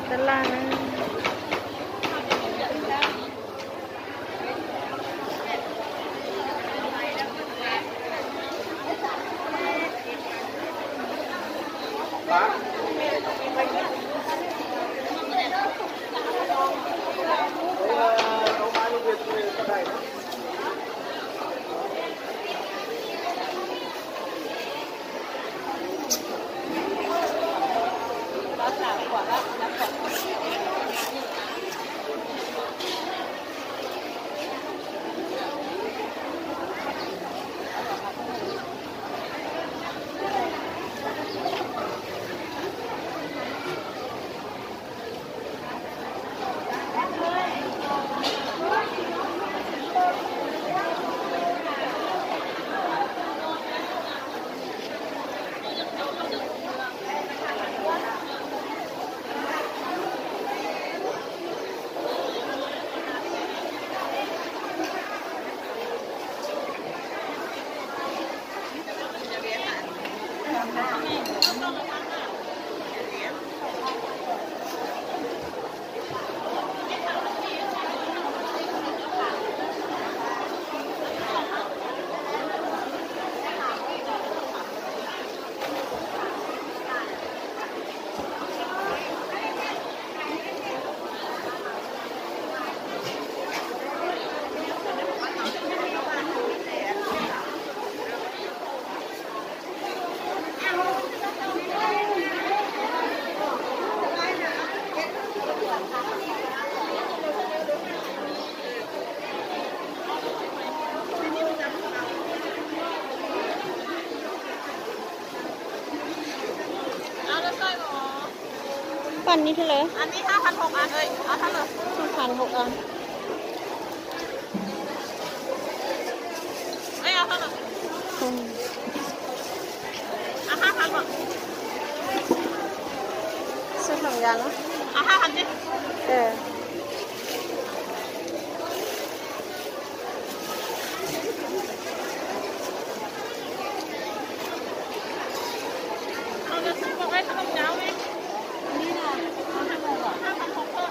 ตลาดนะปันนี้เท่าไหร่อันนี้5,600อันเลยเอาเท่าไหร่5,600อันไม่เอาเท่าไหร่เอา5,000ก่อนซื้อหนังยางเอา5,000ดิเอาจะซื้อบอกไว้ขนมยาวไหมนี่นะ5,600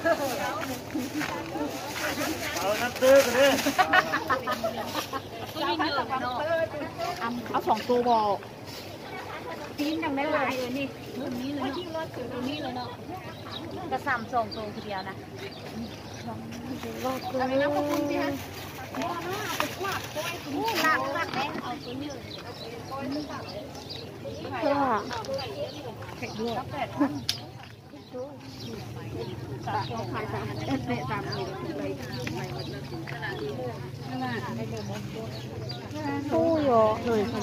เพิ่มเอานับตื้อกันเลยเอา2 ตัวบอกปีนยังไม่ลายเลยนี่ตรงนี้เลยเนาะตรงนี้เลยเนาะกระซำ2 ตัวทีเดียวนะอะไรนะพวกคุณพี่ฮะลากแดงเอาตัวนี้เลยเพื่อแข็งด้วยขาย3ตู้โยหน่อยค่ะ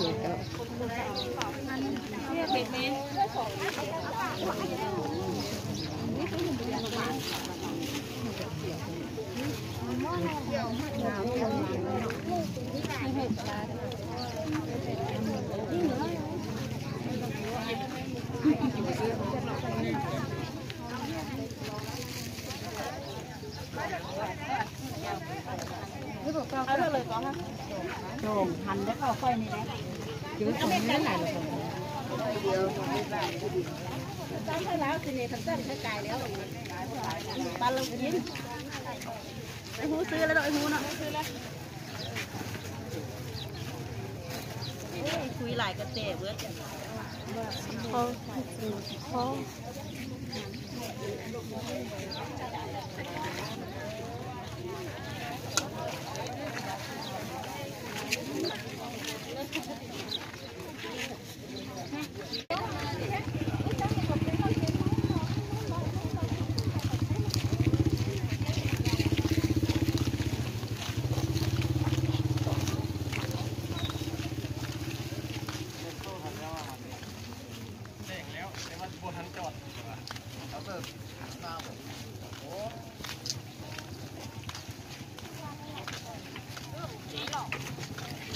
เ เอาเลยก่อนค่ะโด่งหันแล้วก็ค่อยนี่แหละเดี๋ยวตรงนี้ไหนล่ะเดี๋ยวตั้งให้แล้วสิเนี่ยตั้งให้ไก่แล้วปลาลงกินไอ้หูซื้อแล้วไอ้หูเนาะซื้อแล้วคุยหลายกระเตะเบิร์ดเขา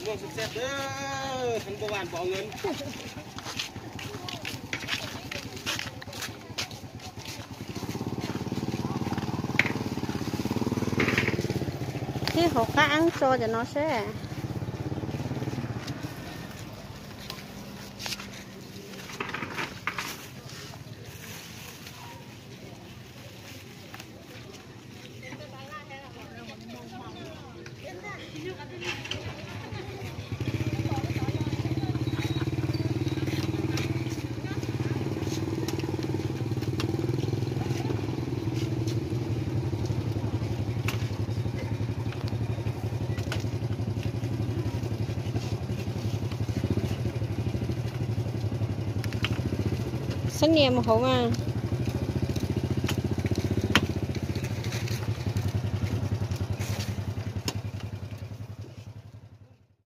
ม่วงสุดเซ็ตเด้อทั้งประวันบอกเงินที่họ cá ăn cho nó sẽ sân niệm mà không à